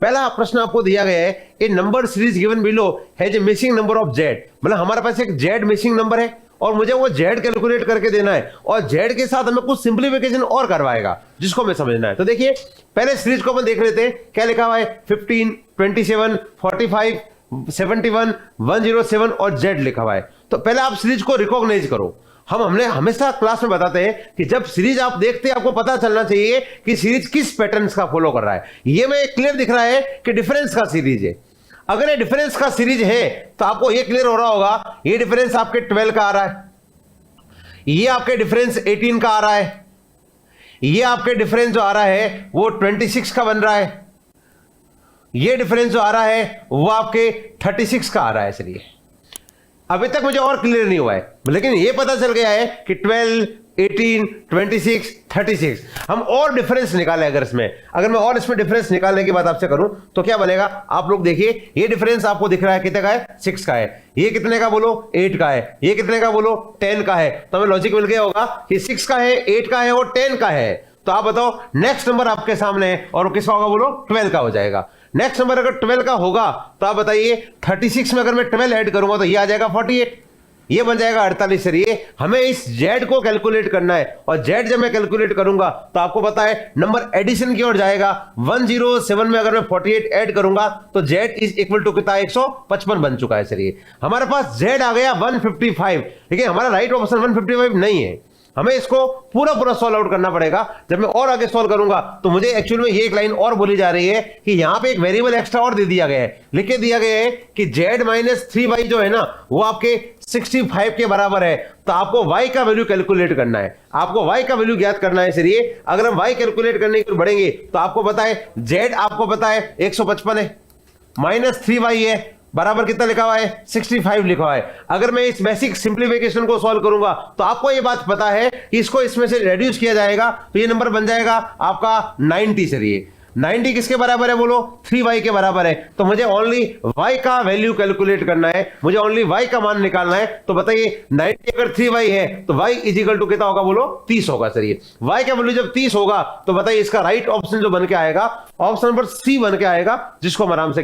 पहला प्रश्न आपको दिया गया है, a number series given below has a missing number of z, मतलब हमारे पास एक जेड मिसिंग नंबर है और मुझे वो जेड कैलकुलेट करके देना है और जेड के साथ हमें कुछ सिंप्लीफिकेशन और करवाएगा जिसको हमें समझना है। तो देखिए पहले सीरीज को अपन देख लेते हैं, क्या लिखा हुआ है 15, 27, 45, 71, 107 और जेड लिखा हुआ है। तो पहले आप सीरीज को रिकॉग्नाइज करो। हमने हमेशा क्लास में बताते हैं कि जब सीरीज आप देखते हैं आपको पता चलना चाहिए कि सीरीज किस पैटर्न का फॉलो कर रहा है। ये में क्लियर दिख रहा है कि डिफरेंस का सीरीज है। अगर ये डिफरेंस का सीरीज है तो आपको ये क्लियर हो रहा होगा, ये डिफरेंस आपके 12 का आ रहा है, ये आपके डिफरेंस 18 का आ रहा है, ये आपके डिफरेंस जो आ रहा है वो 26 का बन रहा है, ये डिफरेंस जो आ रहा है वो आपके 36 का आ रहा है। इसलिए अभी तक मुझे और क्लियर नहीं हुआ है, लेकिन ये पता चल गया है कि 12, 18, 26, 36 हम और डिफरेंस निकाले। अगर मैं और इसमें डिफरेंस निकालने की बात आपसे करूं तो क्या बनेगा, आप लोग देखिए ये डिफरेंस आपको दिख रहा है कितने का है, 6 का है, ये कितने का बोलो 8 का है, ये कितने का बोलो 10 का है। तो हमें लॉजिक मिल गया होगा कि 6 का है, 8 का है और 10 का है। तो आप बताओ नेक्स्ट नंबर आपके सामने है और किसका होगा बोलो 12 का हो जाएगा। नेक्स्ट नंबर अगर 12 का होगा तो आप बताइए 36 में अगर मैं 12 ऐड करूंगा तो ये आ जाएगा 48, ये बन जाएगा 48। ये हमें इस जेड को कैलकुलेट करना है और जेड जब मैं कैलकुलेट करूंगा तो आपको पता है नंबर एडिशन की ओर जाएगा। 107 में अगर मैं 48 ऐड करूंगा तो जेड इज इक्वल टू कितना 155 बन चुका है। चलिए हमारे पास जेड आ गया 155, लेकिन हमारा राइट ऑप्शन 155 नहीं है। हमें इसको पूरा सॉल्व आउट करना पड़ेगा। जब मैं और आगे सॉल्व करूंगा तो मुझे एक्चुअल में ये एक लाइन और बोली जा रही है कि यहां पे एक वेरिएबल एक्स्ट्रा और दे दिया गया है, लिख के दिया गया है कि z माइनस 3y जो है ना वो आपके 65 के बराबर है। तो आपको y का वैल्यू कैलकुलेट करना है, आपको y का वैल्यू ज्ञात करना है। इसलिए अगर हम y कैलकुलेट करने की ओर बढ़ेंगे तो आपको पता है z आपको पता है 155 है, माइनस 3y है, बराबर कितना लिखा हुआ है 65 लिखा हुआ है। अगर मैं इस बेसिक सिंप्लीफिकेशन को सॉल्व करूंगा तो आपको ये बात पता है कि इसको इसमें से रिड्यूस किया जाएगा तो ये नंबर बन जाएगा आपका 90। चलिए 90 किसके बराबर है बोलो 3y के बराबर है। तो मुझे ओनली y का वैल्यू कैलकुलेट करना है, मुझे ओनली y का मान निकालना है। तो बताइए 90 अगर 3y है तो y इज इक्वल टू कितना होगा बोलो 30 होगा। चलिए y का वैल्यू जब 30 होगा तो बताइए इसका राइट ऑप्शन जो बन के आएगा ऑप्शन नंबर सी बन के आएगा, जिसको हम आराम से